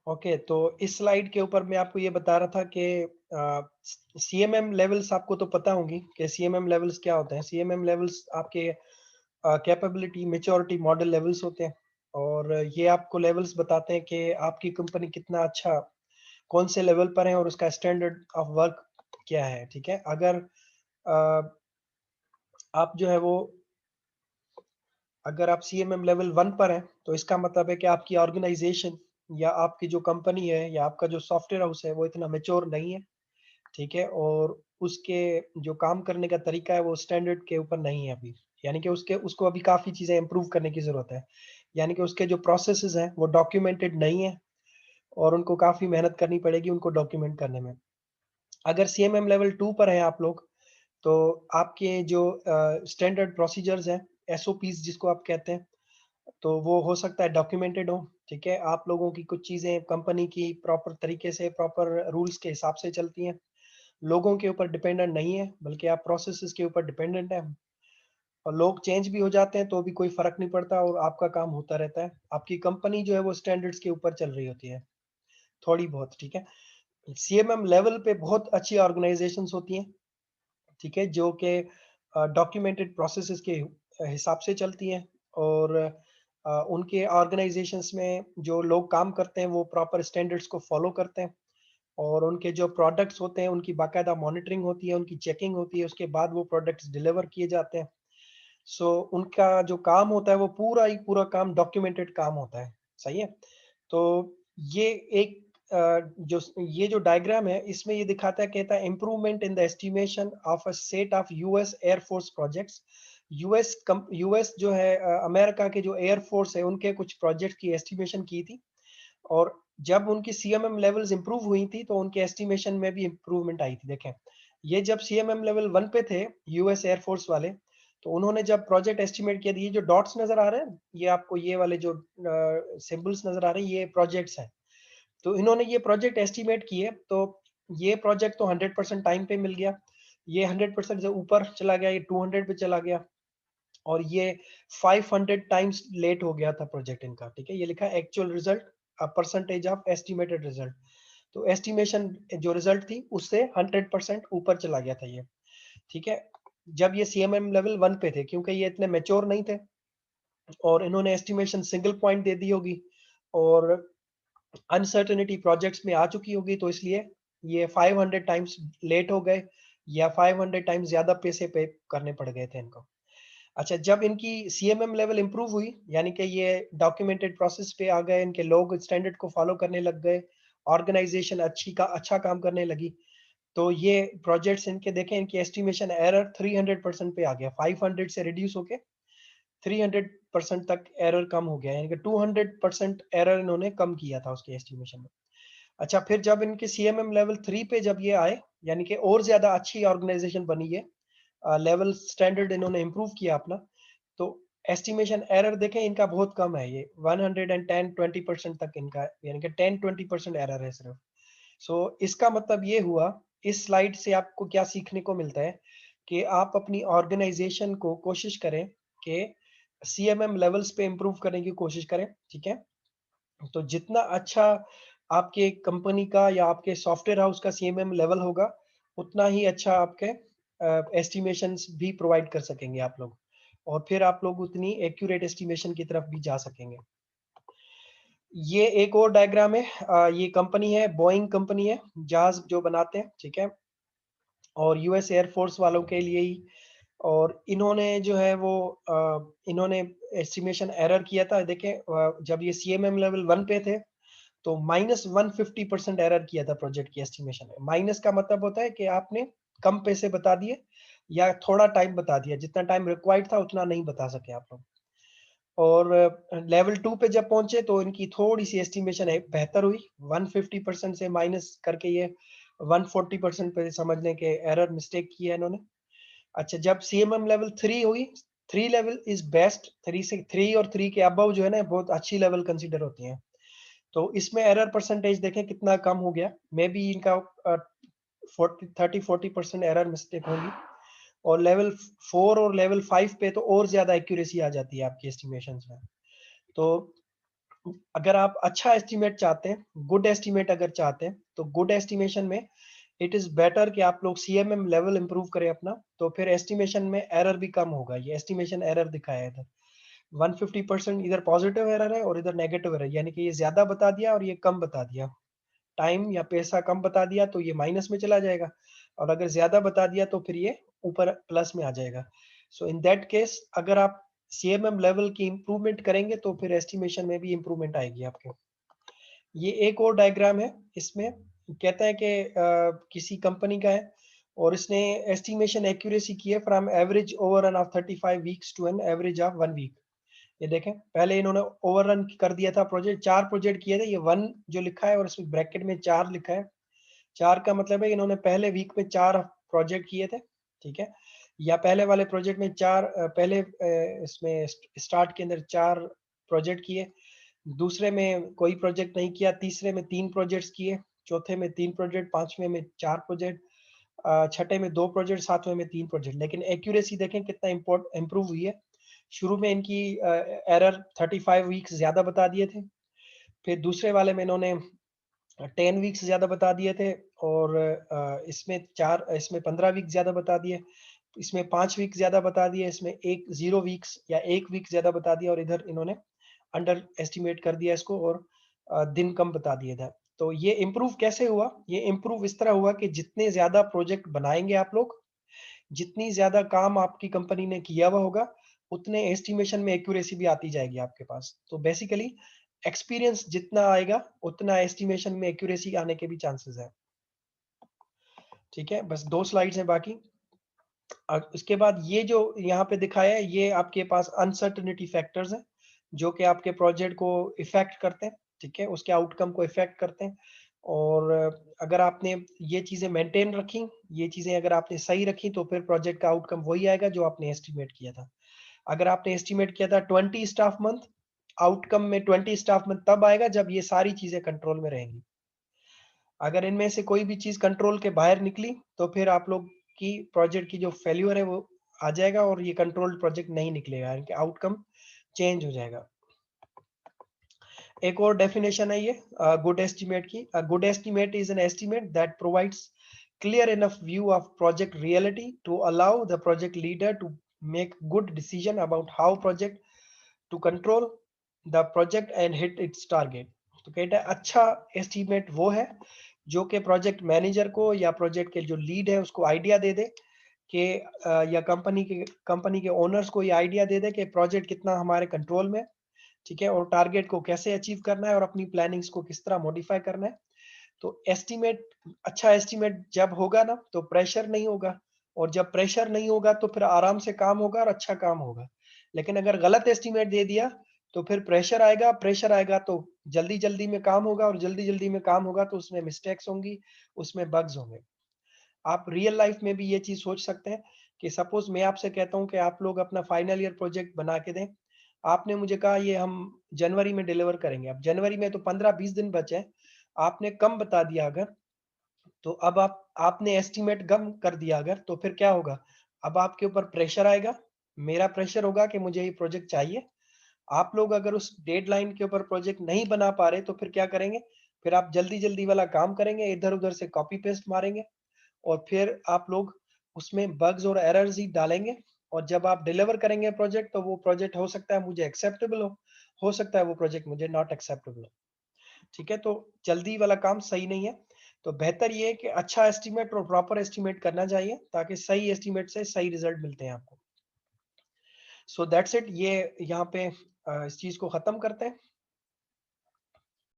Okay, तो इस slide के ऊपर मैं आपको ये बता रहा था कि सीएमएम लेवल्स आपको तो पता होंगी कि सीएमएम लेवल्स क्या होते हैं। सीएमएम लेवल्स आपके कैपेबिलिटी, मैच्योरिटी मॉडल लेवल्स होते हैं और ये आपको लेवल्स बताते हैं कि आपकी कंपनी कितना अच्छा कौन से लेवल पर है और उसका स्टैंडर्ड ऑफ वर्क क्या है, ठीक है? अगर अ, आप जो है वो अगर आप सीएमएम लेवल 1 पर हैं, तो इसका मतलब है कि आपकी ऑर्गेनाइज़ेशन या आपकी जो कंपनी है या आपका जो सॉफ्टवेयर हाउस है, वो इतना मैच्योर नहीं है, ठीक है? और उसके जो काम करने का तरीका है, वो स्टैंडर्ड के ऊपर नहीं है अभी। यानी कि उसके उसको अभी काफ़ी चीज़ें इम्प्रूव करने की ज़रूरत है। यानी कि उसके जो प्रोसेसेस हैं, वो डॉक्यूमेंटेड नहीं है और उनको काफ़ी मेहनत करनी पड़ेगी उनको डॉक्यूमेंट करने में। अगर सीएमएम लेवल 2 पर हैं आप लोग, तो आपके जो स्टैंडर्ड प्रोसीजर्स हैं, एसओपीज़ जिसको आप कहते हैं, तो वो हो सकता है डॉक्यूमेंटेड हो, ठीक है? आप लोगों की कुछ चीज़ें कंपनी की प्रॉपर तरीके से, प्रॉपर रूल्स के हिसाब से चलती हैं। लोगों के ऊपर डिपेंडेंट नहीं है, बल्कि आप प्रोसेसेस के ऊपर डिपेंडेंट हैं और लोग चेंज भी हो जाते हैं, तो भी कोई फ़र्क नहीं पड़ता और आपका काम होता रहता है। आपकी कंपनी जो है वो स्टैंडर्ड्स के ऊपर चल रही होती है, थोड़ी बहुत, ठीक है? सीएमएम लेवल पे बहुत अच्छी ऑर्गनाइज़ेशंस होती हैं, ठीक है? जो कि डॉक्यूमेंटेड प्रोसेसेस के हिसाब से चलती हैं और उनके ऑर्गनाइज़ेशंस में जो लोग काम करते हैं, वो प्रॉपर स्टैंडर्ड्स को फ़ॉलो करते हैं और उनके जो प्रोडक्ट्स होते हैं, उनकी बाकायदा मॉनिटरिंग होती है, उनकी चेकिंग होती है, उसके बाद वो प्रोडक्ट्स डिलीवर किए जाते हैं। सो उनका जो काम होता है, वो पूरा ही पूरा काम डॉक्यूमेंटेड काम होता है, सही है? तो ये एक जो ये जो डायग्राम है, इसमें ये दिखाता है, कहता है improvement in the estimation of a set of US air force projects. US जो है अमेरिका के जो एयर फोर्स है, उनके कुछ प्रोजेक्ट की एस्टिमेशन की थी और जब उनकी सीएमएम लेवल्स इंप्रूव हुई थी, तो उनके एस्टिमेशन में भी इंप्रूवमेंट आई थी। देखें, ये जब सीएमएम लेवल 1 पे थे, यूएस एयर फोर्स वाले, तो उन्होंने जब प्रोजेक्ट एस्टिमेट किया, ये जो डॉट्स नज़र आ रहे हैं, ये आपको ये वाले जो सिंबल्स नज़र आ रहे हैं, ये प्रोजेक्ट्स हैं। तो इन्होंने ये प्रोजेक्ट एस्टिमेट किए, तो ये प्रोजेक्ट तो 100% टाइम पे मिल गया। ये 100% से ऊपर चला गया, ये 200 पे चला गया और ये 500 टाइम्स लेट हो गया था प्रोजेक्ट इनका, ठीक है? ये लिखा है actual result percentage of estimated result. तो एस्टिमेशन जो रिजल्ट थी उससे 100% ऊपर चला गया था ये, ठीक है? जब ये सीएमएम लेवल 1 पे थे, क्योंकि ये इतने मैच्योर नहीं थे और इन्होंने एस्टिमेशन सिंगल पॉइंट दे दी होगी और अनसर्टेनिटी प्रोजेक्ट्स में आ चुकी होगी, तो इसलिए ये 500 टाइम्स लेट हो गए या 500 टाइम्स ज़्यादा पैसे पे करने पड़ गए थे इनको। अच्छा, जब इनकी सीएमएम लेवल इंप्रूव हुई, यानी कि ये डॉक्यूमेंटेड प्रोसेस पे आ गए, इनके लोग स्टैंडर्ड को फॉलो करने लग गए, ऑर्गेनाइजेशन अच्छा काम करने लगी, तो ये प्रोजेक्ट्स इनके देखें, इनकी एस्टिमेशन एरर 300% पे आ गया, 500 से रिड्यूस होके 300% तक एरर कम हो गया, यानी कि 200% एरर इन्होंने कम किया था उसके एस्टिमेशन में। अच्छा, फिर जब इनके सीएमएम लेवल 3 पे जब ये आए, यानी कि और ज़्यादा अच्छी ऑर्गेनाइजेशन बनी है, लेवल स्टैंडर्ड इन्होंने इम्प्रूव किया अपना, तो एस्टिमेशन एरर देखें इनका बहुत कम है, ये 110-20% तक इनका, यानी कि 10-20% एरर है सिर्फ। सो इसका मतलब ये हुआ, इस स्लाइड से आपको क्या सीखने को मिलता है कि आप अपनी ऑर्गेनाइजेशन को कोशिश करें कि सीएमएम लेवल्स पे इम्प्रूव करने की कोशिश करें, ठीक है? तो जितना अच्छा आपके कंपनी का या आपके सॉफ्टवेयर हाउस का सीएमएम लेवल होगा, उतना ही अच्छा आपके एस्टिमेशंस भी प्रोवाइड कर सकेंगे आप लोग और फिर आप लोग उतनी एक्यूरेट एस्टिमेशन की तरफ भी जा सकेंगे। ये एक और डायग्राम है, ये कंपनी है, बोइंग कंपनी है, जहाज जो बनाते हैं, ठीक है? और यूएस एयर फोर्स वालों के लिए ही, और इन्होंने जो है वो इन्होंने एस्टिमेशन एरर किया था, देखें जब ये सीएमएम लेवल 1 पे थे, तो -150% एरर किया था प्रोजेक्ट की एस्टिमेशन में। माइनस का मतलब होता है कि आपने कम पैसे बता दिए या थोड़ा टाइम बता दिया, जितना टाइम रिक्वायर्ड था उतना नहीं बता सके आप लोग। और लेवल 2 पे जब पहुंचे तो इनकी थोड़ी-सी एस्टिमेशन है बेहतर हुई, 150% से माइनस करके ये 140% पे समझ लें कि एरर मिस्टेक की है इन्होंने। अच्छा, जब सीएमएम लेवल 3 हुई, 3 लेवल इज़ बेस्ट, 3 से 3 और 3 के अबव जो है ना बहुत अच्छी लेवल कंसीडर होती हैं। तो इसमें एरर परसेंटेज देखें कितना कम हो गया, मे बी इनका 30-40% एरर मिस्टेक होगी और लेवल 4 और लेवल 5 पे तो और ज़्यादा एक्यूरेसी आ जाती है आपकी एस्टिमेशंस में। तो अगर आप अच्छा एस्टीमेट चाहते हैं, गुड एस्टीमेट अगर चाहते हैं, तो गुड एस्टिमेशन में इट इज़ बेटर कि आप लोग सीएमएम लेवल इम्प्रूव करें अपना, तो फिर एस्टिमेशन में एरर भी कम होगा। ये एस्टिमेशन एरर दिखाया है इधर। 150% इधर पॉजिटिव एरर है और इधर नेगेटिव एरर है, यानी कि ये ज़्यादा बता दिया और ये कम बता दिया। टाइम या पैसा कम बता दिया तो ये माइनस में चला जाएगा, और अगर ज़्यादा बता दिया तो फिर ये ऊपर प्लस में आ जाएगा। सो इन दैट केस अगर आप सीएमएम लेवल की इम्प्रूवमेंट करेंगे तो फिर एस्टिमेशन में भी इम्प्रूवमेंट आएगी आपके। ये एक और डायग्राम है, इसमें कहता है कि किसी कंपनी का है और इसने एस्टिमेशन एक्यूरेसी की है from average overrun of 35 weeks to an average of 1 week. ये देखें, पहले इन्होंने ओवररन कर दिया था प्रोजेक्ट, 4 प्रोजेक्ट किए थे, ये 1 जो लिखा है और इसमें ब्रैकेट में 4 लिखा है। 4 का मतलब है इन्होंने पहले वीक में 4 प्रोजेक्ट किए थे, ठीक है? या पहले वाले प्रोजेक्ट में 4 पहले इसमें स्टार्ट के अंदर 4 प्रोजेक्ट किए, दूसरे में कोई प्रोजेक्ट नहीं किया, तीसरे में 3 प्रोजेक्ट्स किए, चौथे में 3 प्रोजेक्ट, पाँचवें में 4 प्रोजेक्ट, छठे में 2 प्रोजेक्ट, सातवें में 3 प्रोजेक्ट। लेकिन एक्यूरेसी देखें कितना इम्प्रूव हुई है। शुरू में इनकी एरर 35 वीक्स ज़्यादा बता दिए थे, फिर दूसरे वाले में इन्होंने 10 वीक्स ज़्यादा बता दिए थे और इसमें 15 वीक ज़्यादा बता दिए, इसमें 5 वीक ज़्यादा बता दिए, इसमें 0 वीक्स या 1 वीक ज़्यादा बता दिया और इधर इन्होंने अंडर एस्टिमेट कर दिया इसको और दिन कम बता दिया था। तो ये इम्प्रूव कैसे हुआ? ये इम्प्रूव इस तरह हुआ कि जितने ज़्यादा प्रोजेक्ट बनाएँगे आप लोग, जितनी ज़्यादा काम आपकी कंपनी ने किया हुआ होगा, उतने एस्टिमेशन में एक्यूरेसी भी आती जाएगी आपके पास। तो बेसिकली एक्सपीरियंस जितना आएगा, उतना एस्टिमेशन में एक्यूरेसी आने के भी चांसेस हैं। ठीक है? बस 2 स्लाइड्स हैं बाकी। उसके बाद ये जो यहाँ पे दिखाया है, ये आपके पास अनसर्टेनिटी फैक्टर्स हैं, जो कि आपके प्रोजेक्ट को इफ़ेक्ट करते हैं, ठीक है? उसके आउटकम को इफ़ेक्ट करते हैं और अगर आपने ये चीज़ें मेंटेन रखी, ये चीज़ें अगर आपने सही रखी, तो फिर प्रोजेक्ट का आउटकम वही आएगा जो आपने एस्टिमेट किया था। अगर आपने एस्टिमेट किया था 20 स्टाफ मंथ, आउटकम में 20 स्टाफ मंथ तब आएगा जब ये सारी चीज़ें कंट्रोल में रहेंगी। अगर इनमें से कोई भी चीज़ कंट्रोल के बाहर निकली, तो फिर आप लोग की प्रोजेक्ट की जो फेल्योर है वो आ जाएगा और ये कंट्रोल्ड प्रोजेक्ट नहीं निकलेगा, यानी कि आउटकम चेंज हो जाएगा। एक और डेफिनेशन है ये गुड एस्टिमेट की। Good estimate is an estimate that provides clear enough view of project reality to allow the project leader to make good decision about how project to control the project and hit its target. तो कहता है अच्छा estimate वो है जो कि project manager को या प्रोजेक्ट के जो लीड है उसको आइडिया दे दे कि या कंपनी के ओनर्स को ये आइडिया दे दे कि प्रोजेक्ट कितना हमारे कंट्रोल में, ठीक है, और टारगेट को कैसे अचीव करना है और अपनी प्लानिंग्स को किस तरह मॉडिफाई करना है। तो एस्टिमेट, अच्छा एस्टिमेट जब होगा ना तो प्रेशर नहीं होगा, और जब प्रेशर नहीं होगा तो फिर आराम से काम होगा और अच्छा काम होगा। लेकिन अगर गलत एस्टिमेट दे दिया तो फिर प्रेशर आएगा तो जल्दी-जल्दी में काम होगा और जल्दी-जल्दी में काम होगा तो उसमें मिस्टेक्स होंगी, उसमें बग्स होंगे। आप रियल लाइफ में भी ये चीज़ सोच सकते हैं कि सपोज़ मैं आपसे कहता हूँ कि आप लोग अपना फाइनल ईयर प्रोजेक्ट बना के दें। आपने मुझे कहा ये हम जनवरी में डिलीवर करेंगे। अब जनवरी में तो 15-20 दिन बचे हैं। आपने कम बता दिया अगर, तो अब आपने एस्टीमेट कम कर दिया अगर, तो फिर क्या होगा? अब आपके ऊपर प्रेशर आएगा, मेरा प्रेशर होगा कि मुझे ये प्रोजेक्ट चाहिए। आप लोग अगर उस डेडलाइन के ऊपर प्रोजेक्ट नहीं बना पा रहे, तो फिर क्या करेंगे? फिर आप जल्दी-जल्दी वाला काम करेंगे, इधर-उधर से कॉपी पेस्ट मारेंगे और फिर आप लोग उसमें बग्स और एरर्स ही डालेंगे, और जब आप डिलीवर करेंगे प्रोजेक्ट, तो वो प्रोजेक्ट हो सकता है मुझे एक्सेप्टेबल हो सकता है वो प्रोजेक्ट मुझे नॉट एक्सेप्टेबल हो। ठीक है? तो जल्दी वाला काम सही नहीं है। तो बेहतर ये है कि अच्छा एस्टीमेट और प्रॉपर एस्टीमेट करना चाहिए, ताकि सही एस्टीमेट से सही रिजल्ट मिलते हैं आपको। So that's it. ये यहाँ पे इस चीज़ को खत्म करते हैं।